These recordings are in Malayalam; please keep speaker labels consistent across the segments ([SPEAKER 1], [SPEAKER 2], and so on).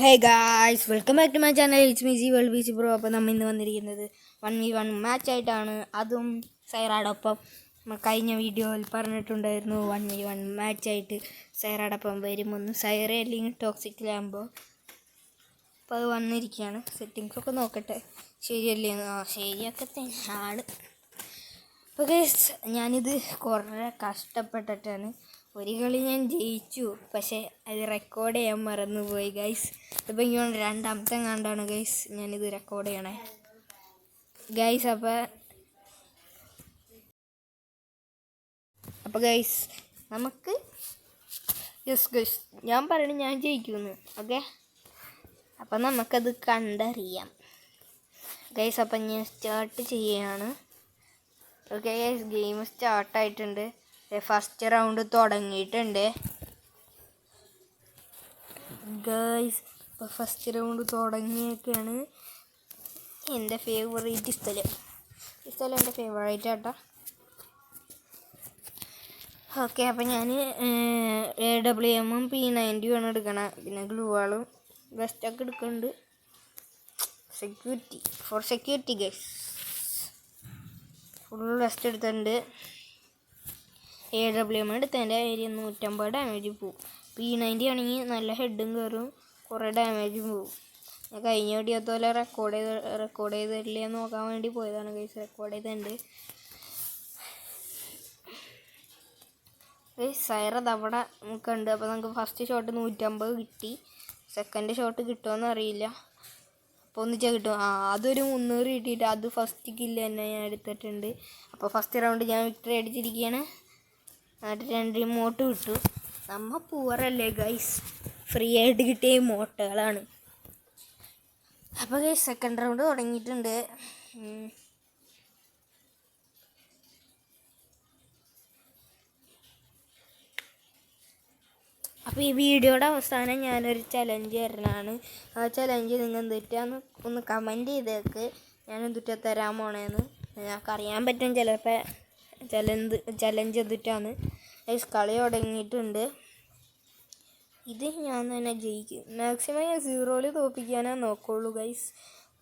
[SPEAKER 1] Hey guys, welcome back to my channel. It's me G world B bro. അപ്പോൾ നമ്മൾ ഇന്ന് വന്നിരിക്കുന്നത് 1v1 മാച്ചായിട്ടാണ്. അതും സൈറാടൊപ്പം. കഴിഞ്ഞ വീഡിയോയിൽ പറഞ്ഞിട്ടുണ്ടായിരുന്നു 1v1 മാച്ചായിട്ട് സൈറാടൊപ്പം വരുമെന്ന്. സൈറ അല്ലെങ്കിൽ ടോക്സിക്കിലാകുമ്പോൾ അപ്പോൾ അത് വന്നിരിക്കുകയാണ്. സെറ്റിങ്സൊക്കെ നോക്കട്ടെ ശരിയല്ലേ. ശരിയൊക്കെ തന്നെയാണ്. അപ്പോൾ ഗൈസ്, ഞാനിത് കുറേ കഷ്ടപ്പെട്ടിട്ടാണ്. ഒരു കളി ഞാൻ ജയിച്ചു, പക്ഷേ അത് റെക്കോർഡ് ചെയ്യാൻ മറന്നുപോയി ഗൈസ്. ഇതിപ്പോൾ ഇങ്ങനെ രണ്ടാമത്തെ കണ്ടാണ് ഗൈസ് ഞാനിത് റെക്കോർഡ് ചെയ്യണേ ഗൈസ്. അപ്പോൾ ഗൈസ് നമുക്ക് ഗൈസ് ഞാൻ പറയണ ഞാൻ ജയിക്കുമെന്ന്. ഓക്കെ, അപ്പം നമുക്കത് കണ്ടറിയാം ഗൈസ്. അപ്പം ഞാൻ സ്റ്റാർട്ട് ചെയ്യുകയാണ്. ഓക്കെ ഗൈസ്, ഗെയിം സ്റ്റാർട്ടായിട്ടുണ്ട്. ഫസ്റ്റ് റൗണ്ട് തുടങ്ങിയിട്ടുണ്ട് ഗൈസ്. ഇപ്പോൾ ഫസ്റ്റ് റൗണ്ട് തുടങ്ങിയൊക്കെയാണ്. എൻ്റെ ഫേവറേറ്റ് സ്ഥലം എൻ്റെ ഫേവറേറ്റ് ആട്ടോ. ഓക്കെ, അപ്പം ഞാൻ AWM P90 ആണ് എടുക്കണം. പിന്നെ ഗ്ലൂ വാളും വെസ്റ്റൊക്കെ എടുക്കുന്നുണ്ട്. സെക്യൂരിറ്റി ഗൈസ്, ഫുൾ വെസ്റ്റ് എടുത്തിട്ടുണ്ട്. AWM എടുത്തതിൻ്റെ 150 ഡാമേജ് പോവും. P90 ആണെങ്കിൽ നല്ല ഹെഡും കയറും, കുറേ ഡാമേജും പോവും. ഞാൻ കഴിഞ്ഞ വീഡിയോത്തെ പോലെ റെക്കോർഡ് ചെയ്തിട്ടില്ല നോക്കാൻ വേണ്ടി പോയതാണ് ഗൈസ്. റെക്കോർഡ് ചെയ്തിട്ടുണ്ട് ഗൈസ്. സൈറ അവിടെ നിൽക്കുന്നുണ്ട്. അപ്പോൾ നമുക്ക് ഫസ്റ്റ് ഷോട്ട് 150 കിട്ടി. സെക്കൻഡ് ഷോട്ട് കിട്ടുമോയെന്ന് അറിയില്ല. അപ്പോൾ ഒന്നിച്ചാൽ കിട്ടും. അതൊരു 300 കിട്ടിയിട്ട് അത് ഫസ്റ്റ് കില്ല് തന്നെ ഞാൻ എടുത്തിട്ടുണ്ട്. അപ്പോൾ ഫസ്റ്റ് റൗണ്ട് ഞാൻ വിക്ടറി അടിച്ചിരിക്കുകയാണ്. എന്നിട്ട് 2 ഇമോട്ട് കിട്ടു. നമ്മൾ പൂവറല്ലേ ഗൈസ്, ഫ്രീ ആയിട്ട് കിട്ടിയ ഇമോട്ടുകളാണ്. അപ്പോൾ ഗൈസ് സെക്കൻഡ് റൗണ്ട് തുടങ്ങിയിട്ടുണ്ട്. അപ്പോൾ ഈ വീഡിയോയുടെ അവസാനം ഞാനൊരു ചലഞ്ച് തരണതാണ്. ആ ചലഞ്ച് നിങ്ങൾ എന്തിട്ടാന്ന് ഒന്ന് കമൻറ്റ് ചെയ്തേക്ക്. ഞാൻ എന്തിട്ടാ തരാൻ പോണേന്ന് ഞങ്ങൾക്ക് അറിയാൻ പറ്റും ചിലപ്പോൾ. ചലഞ്ച് എന്തിട്ടാണ് ഗൈസ്. കളി തുടങ്ങിയിട്ടുണ്ട്. ഇത് ഞാൻ തന്നെ ജയിക്കും. മാക്സിമം ഞാൻ 0-ൽ തോൽപ്പിക്കാനേ നോക്കുള്ളൂ ഗൈസ്.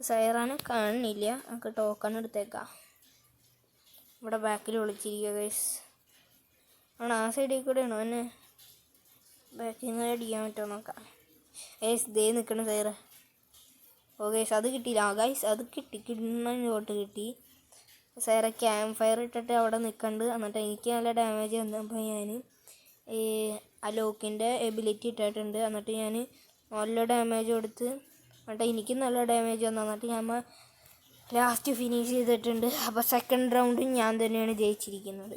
[SPEAKER 1] സൈറാനെ കാണുന്നില്ല. നമുക്ക് ടോക്കൺ എടുത്തേക്കാം. ഇവിടെ ബാക്കിൽ വിളിച്ചിരിക്കുക ഗൈസ്. ആ സൈഡിൽ കൂടെയാണോ എന്നെ ബാക്കിൽ നിന്ന് അടിക്കാൻ പറ്റുമോ നോക്കാം ഗൈസ്. ദേ നിൽക്കണം സൈറ. ഓ ഗൈസ്, അത് കിട്ടിയില്ല. ഗൈസ് അത് കിട്ടുന്നോട്ട് കിട്ടി. സൈറ ക്യാമ്പ് ഫയർ ഇട്ടിട്ട് അവിടെ നിൽക്കുന്നുണ്ട്. എന്നിട്ട് എനിക്ക് നല്ല ഡാമേജ് വന്നപ്പോൾ ഞാൻ അലോക്കിൻ്റെ എബിലിറ്റി ഇട്ടിട്ടുണ്ട്. എന്നിട്ട് ഞാൻ നല്ല ഡാമേജ് കൊടുത്ത് എന്നിട്ട് എനിക്ക് നല്ല ഡാമേജ് വന്നു. എന്നിട്ട് ഞാൻ ലാസ്റ്റ് ഫിനിഷ് ചെയ്തിട്ടുണ്ട്. അപ്പോൾ സെക്കൻഡ് റൗണ്ടും ഞാൻ തന്നെയാണ് ജയിച്ചിരിക്കുന്നത്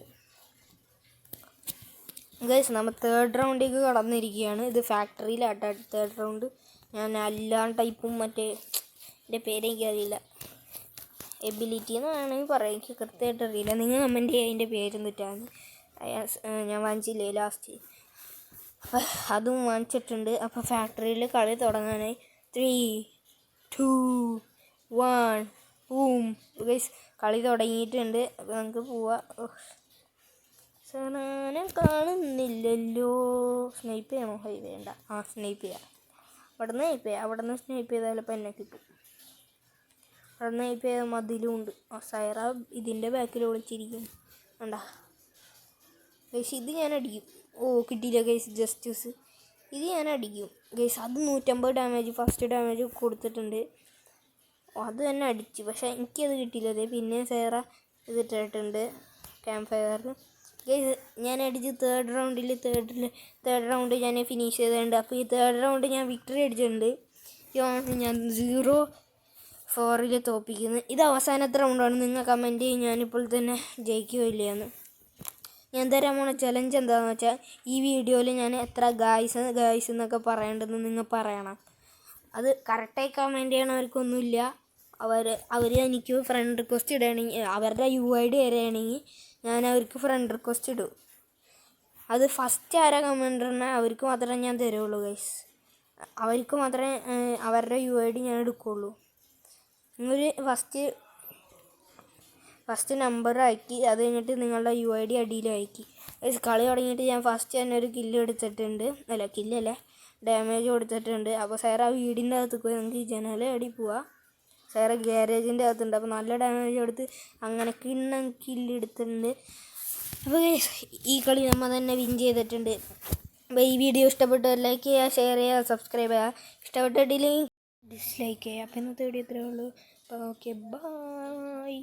[SPEAKER 1] ഗൈസ്. നമ്മൾ തേർഡ് റൗണ്ടിലേക്ക് കടന്നിരിക്കുകയാണ്. ഇത് ഫാക്ടറിയിലാട്ടോ തേർഡ് റൗണ്ട്. ഞാൻ എല്ലാ ടൈപ്പും എൻ്റെ പേരെനിക്കറിയില്ല, എബിലിറ്റി എന്ന് വേണമെങ്കിൽ പറയാം. എനിക്ക് കൃത്യമായിട്ട് അറിയില്ല. നിങ്ങൾ കമൻറ്റ് ചെയ്യുക അതിൻ്റെ പേരും തെറ്റാണ്. ഞാൻ വാങ്ങിച്ചില്ലേ ലാസ്റ്റ്. അപ്പം അതും വാങ്ങിച്ചിട്ടുണ്ട്. അപ്പോൾ ഫാക്ടറിയിൽ കളി തുടങ്ങാനായി 3, 2, 1 ബൂം ഗൈസ്. കളി തുടങ്ങിയിട്ടുണ്ട്. അപ്പോൾ നമുക്ക് പോവാം. സാധനം കാണുന്നില്ലല്ലോ. സ്നൈപ്പ് ചെയ്യണോ? വേണ്ട, സ്നൈപ്പ് ചെയ്യാം. അവിടെ നിന്ന് സ്നൈപ്പ് ചെയ്താൽ ഇപ്പം എന്നെ കിട്ടും. അവിടെ നിന്ന് ഇപ്പോൾ മതിലും ഉണ്ട്. സൈറ ഇതിൻ്റെ ബാക്കിൽ വിളിച്ചിരിക്കും. വേണ്ട ഗൈസ്, ഇത് ഞാൻ അടിക്കും. കിട്ടിയില്ല ഗൈസ്. ജസ്റ്റിസ് ഇത് ഞാൻ അടിക്കും ഗൈസ്. അത് 150 ഡാമേജ് ഫസ്റ്റ് ഡാമേജ് കൊടുത്തിട്ടുണ്ട്. അത് തന്നെ അടിച്ചു, പക്ഷേ എനിക്കത് കിട്ടിയില്ല. അതെ പിന്നെ സൈറ ഇതിട്ടിട്ടുണ്ട് ക്യാമ്പ് ഫയർ ഗൈസ്. ഞാൻ അടിച്ച് തേർഡ് റൗണ്ട് ഞാൻ ഫിനിഷ് ചെയ്തിട്ടുണ്ട്. അപ്പോൾ ഈ തേർഡ് റൗണ്ട് ഞാൻ വിക്ടറി അടിച്ചിട്ടുണ്ട്. ഞാൻ 0-4 തോൽപ്പിക്കുന്നു. ഇത് അവസാനത്തെ റൗണ്ടാണ്. നിങ്ങൾ കമൻറ്റ് ചെയ്യും ഞാനിപ്പോൾ തന്നെ ജയിക്കുകയില്ലയെന്ന്. ഞാൻ തരാൻ പോണ ചലഞ്ച് എന്താണെന്ന് വെച്ചാൽ ഈ വീഡിയോയിൽ ഞാൻ എത്ര ഗായ്സ് എന്നൊക്കെ പറയേണ്ടതെന്ന് നിങ്ങൾ പറയണം. അത് കറക്റ്റായി കമൻറ്റ് ചെയ്യണവർക്കൊന്നുമില്ല. അവർ എനിക്ക് ഫ്രണ്ട് റിക്വസ്റ്റ് ഇടുകയാണെങ്കിൽ അവരുടെ UID വരികയാണെങ്കിൽ ഞാൻ അവർക്ക് ഫ്രണ്ട് റിക്വസ്റ്റ് ഇടും. അത് ഫസ്റ്റ് ആരാ കമൻറ്റ് ഇടണേ അവർക്ക് മാത്രമേ ഞാൻ തരുള്ളൂ ഗൈസ്. അവർക്ക് മാത്രമേ അവരുടെ UID ഞാൻ എടുക്കുകയുള്ളൂ. നിങ്ങൾ ഫസ്റ്റ് നമ്പർ അയക്കി, അത് കഴിഞ്ഞിട്ട് നിങ്ങളുടെ UID അടിയിൽ അയക്കി. കളി തുടങ്ങിയിട്ട് ഞാൻ ഫസ്റ്റ് തന്നെ ഒരു കില്ല് എടുത്തിട്ടുണ്ട്. കില്ലല്ലേ ഡാമേജ് കൊടുത്തിട്ടുണ്ട്. അപ്പോൾ സൈറ വീടിൻ്റെ അകത്ത് പോയി നമുക്ക് ഈ ജനൽ അടി പോവാം. സൈറ ഗ്യാരേജിൻ്റെ അകത്തുണ്ട്. അപ്പോൾ നല്ല ഡാമേജ് കൊടുത്ത് അങ്ങനെ കില്ലെടുത്തിട്ടുണ്ട്. അപ്പോൾ ഈ കളി നമ്മൾ തന്നെ വിൻ ചെയ്തിട്ടുണ്ട്. അപ്പോൾ ഈ വീഡിയോ ഇഷ്ടപ്പെട്ടു ലൈക്ക് ചെയ്യുക, ഷെയർ ചെയ്യുക, സബ്സ്ക്രൈബ് ചെയ്യുക. ഇഷ്ടപ്പെട്ടിട്ടില്ലെങ്കിൽ ഡിസ്ലൈക്ക് ചെയ്യുക. അപ്പോൾ ഇന്നത്തെ വീഡിയോ ഇത്രയേ ഉള്ളൂ. അപ്പോൾ ഓക്കെ, ബൈ.